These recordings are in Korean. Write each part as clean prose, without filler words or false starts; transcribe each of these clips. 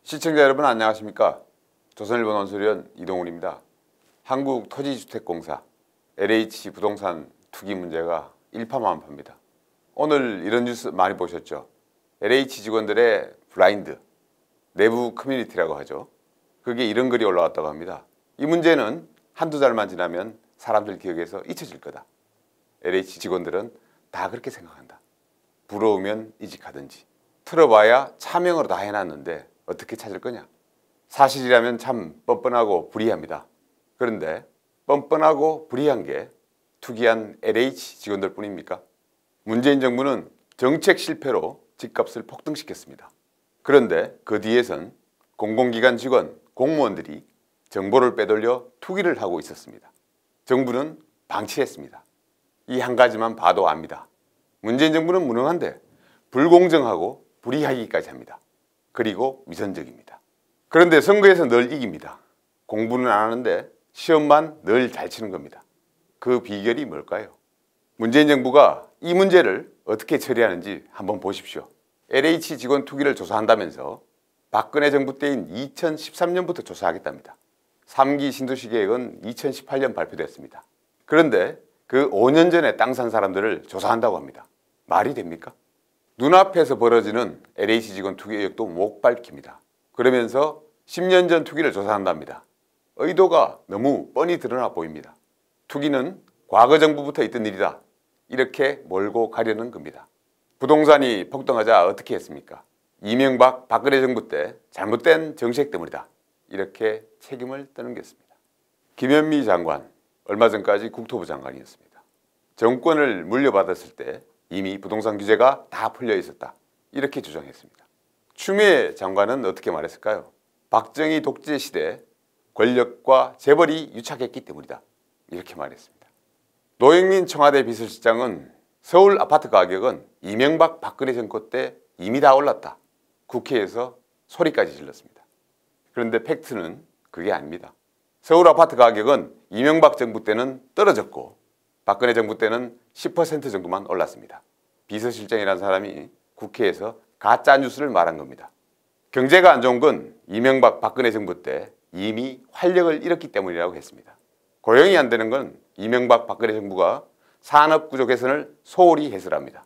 시청자 여러분 안녕하십니까? 조선일보 논설위원 이동훈입니다. 한국토지주택공사 LH 부동산 투기 문제가 일파만파입니다. 오늘 이런 뉴스 많이 보셨죠? LH 직원들의 블라인드, 내부 커뮤니티라고 하죠. 그게 이런 글이 올라왔다고 합니다. 이 문제는 한두 달만 지나면 사람들 기억에서 잊혀질 거다. LH 직원들은 다 그렇게 생각한다. 부러우면 이직하든지. 틀어봐야 차명으로 다 해놨는데 어떻게 찾을 거냐? 사실이라면 참 뻔뻔하고 불이합니다. 그런데 뻔뻔하고 불이한 게 투기한 LH 직원들 뿐입니까? 문재인 정부는 정책 실패로 집값을 폭등시켰습니다. 그런데 그 뒤에선 공공기관 직원, 공무원들이 정보를 빼돌려 투기를 하고 있었습니다. 정부는 방치했습니다. 이 한 가지만 봐도 압니다. 문재인 정부는 무능한데 불공정하고 불이하기까지 합니다. 그리고 위선적입니다. 그런데 선거에서 늘 이깁니다. 공부는 안 하는데 시험만 늘 잘 치는 겁니다. 그 비결이 뭘까요? 문재인 정부가 이 문제를 어떻게 처리하는지 한번 보십시오. LH 직원 투기를 조사한다면서 박근혜 정부 때인 2013년부터 조사하겠답니다. 3기 신도시 계획은 2018년 발표됐습니다. 그런데 그 5년 전에 땅 산 사람들을 조사한다고 합니다. 말이 됩니까? 눈앞에서 벌어지는 LH 직원 투기 의혹도 못 밝힙니다. 그러면서 10년 전 투기를 조사한답니다. 의도가 너무 뻔히 드러나 보입니다. 투기는 과거 정부부터 있던 일이다. 이렇게 몰고 가려는 겁니다. 부동산이 폭등하자 어떻게 했습니까? 이명박, 박근혜 정부 때 잘못된 정책 때문이다. 이렇게 책임을 떠넘겼습니다. 김현미 장관, 얼마 전까지 국토부 장관이었습니다. 정권을 물려받았을 때 이미 부동산 규제가 다 풀려 있었다. 이렇게 주장했습니다. 추미애 장관은 어떻게 말했을까요? 박정희 독재 시대 권력과 재벌이 유착했기 때문이다. 이렇게 말했습니다. 노영민 청와대 비서실장은 서울 아파트 가격은 이명박 박근혜 정권 때 이미 다 올랐다. 국회에서 소리까지 질렀습니다. 그런데 팩트는 그게 아닙니다. 서울 아파트 가격은 이명박 정부 때는 떨어졌고 박근혜 정부 때는 10% 정도만 올랐습니다. 비서실장이라는 사람이 국회에서 가짜 뉴스를 말한 겁니다. 경제가 안 좋은 건 이명박 박근혜 정부 때 이미 활력을 잃었기 때문이라고 했습니다. 고용이 안 되는 건 이명박 박근혜 정부가 산업구조 개선을 소홀히 해서랍니다.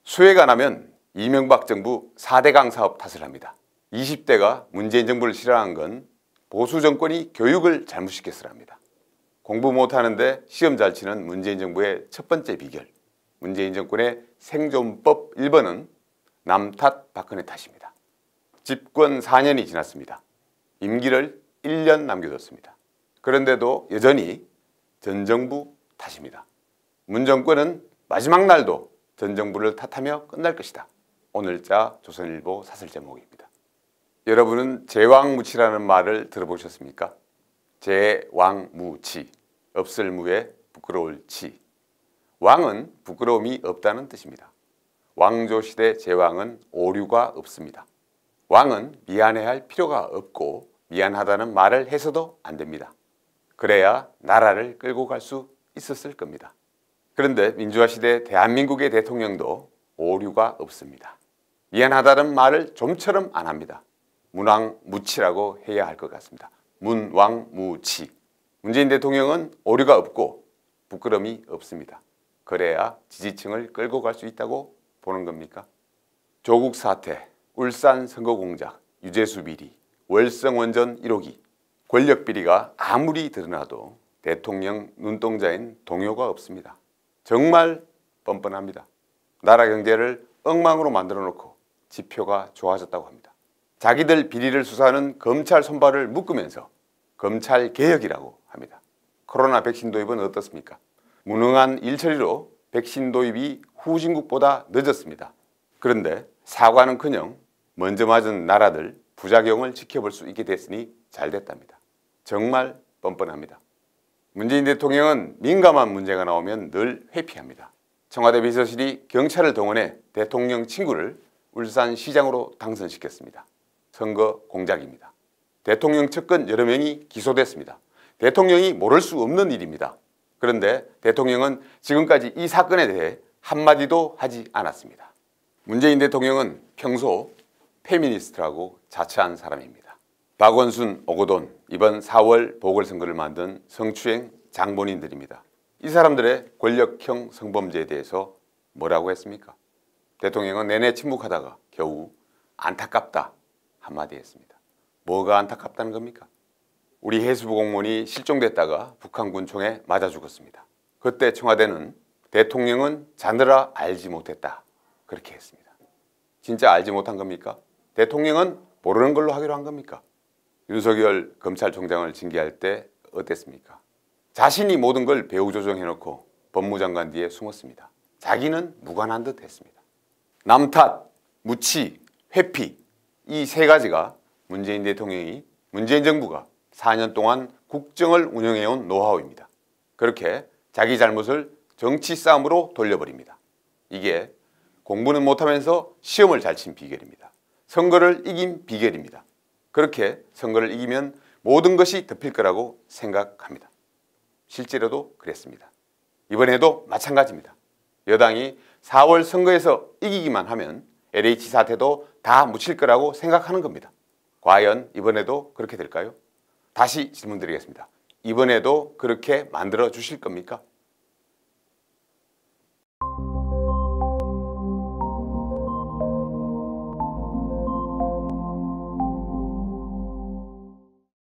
수혜가 안 하면 이명박 정부 4대강 사업 탓을 합니다. 20대가 문재인 정부를 싫어한 건 보수 정권이 교육을 잘못시켰으랍니다. 공부 못하는데 시험 잘 치는 문재인 정부의 첫 번째 비결. 문재인 정권의 생존법 1번은 남 탓 박근혜 탓입니다. 집권 4년이 지났습니다. 임기를 1년 남겨뒀습니다. 그런데도 여전히 전 정부 탓입니다. 문 정권은 마지막 날도 전 정부를 탓하며 끝날 것이다. 오늘자 조선일보 사설 제목입니다. 여러분은 제왕무치라는 말을 들어보셨습니까? 제왕무치, 없을 무에 부끄러울 치. 왕은 부끄러움이 없다는 뜻입니다. 왕조시대 제왕은 오류가 없습니다. 왕은 미안해할 필요가 없고 미안하다는 말을 해서도 안 됩니다. 그래야 나라를 끌고 갈 수 있었을 겁니다. 그런데 민주화시대 대한민국의 대통령도 오류가 없습니다. 미안하다는 말을 좀처럼 안 합니다. 문왕무치라고 해야 할 것 같습니다. 문왕무치. 문재인 대통령은 오류가 없고 부끄러움이 없습니다. 그래야 지지층을 끌고 갈 수 있다고 보는 겁니까? 조국 사태, 울산 선거 공작, 유재수 비리, 월성 원전 1호기, 권력 비리가 아무리 드러나도 대통령 눈동자인 동요가 없습니다. 정말 뻔뻔합니다. 나라 경제를 엉망으로 만들어 놓고 지표가 좋아졌다고 합니다. 자기들 비리를 수사하는 검찰 손발을 묶으면서 검찰 개혁이라고 합니다. 코로나 백신 도입은 어떻습니까? 무능한 일처리로 백신 도입이 후진국보다 늦었습니다. 그런데 사과는커녕 먼저 맞은 나라들 부작용을 지켜볼 수 있게 됐으니 잘 됐답니다. 정말 뻔뻔합니다. 문재인 대통령은 민감한 문제가 나오면 늘 회피합니다. 청와대 비서실이 경찰을 동원해 대통령 친구를 울산시장으로 당선시켰습니다. 선거 공작입니다. 대통령 측근 여러 명이 기소됐습니다. 대통령이 모를 수 없는 일입니다. 그런데 대통령은 지금까지 이 사건에 대해 한마디도 하지 않았습니다. 문재인 대통령은 평소 페미니스트라고 자처한 사람입니다. 박원순, 오거돈, 이번 4월 보궐선거를 만든 성추행 장본인들입니다. 이 사람들의 권력형 성범죄에 대해서 뭐라고 했습니까? 대통령은 내내 침묵하다가 겨우 안타깝다 한마디 했습니다. 뭐가 안타깝다는 겁니까? 우리 해수부 공무원이 실종됐다가 북한군 총에 맞아 죽었습니다. 그때 청와대는 대통령은 자느라 알지 못했다 그렇게 했습니다. 진짜 알지 못한 겁니까? 대통령은 모르는 걸로 하기로 한 겁니까? 윤석열 검찰총장을 징계할 때 어땠습니까? 자신이 모든 걸 배후 조정해놓고 법무장관 뒤에 숨었습니다. 자기는 무관한 듯 했습니다. 남 탓, 무치, 회피 이 세 가지가 문재인 대통령이 문재인 정부가 4년 동안 국정을 운영해온 노하우입니다. 그렇게 자기 잘못을 정치 싸움으로 돌려버립니다. 이게 공부는 못하면서 시험을 잘 친 비결입니다. 선거를 이긴 비결입니다. 그렇게 선거를 이기면 모든 것이 덮일 거라고 생각합니다. 실제로도 그랬습니다. 이번에도 마찬가지입니다. 여당이 4월 선거에서 이기기만 하면 LH 사태도 다 묻힐 거라고 생각하는 겁니다. 과연 이번에도 그렇게 될까요? 다시 질문드리겠습니다. 이번에도 그렇게 만들어 주실 겁니까?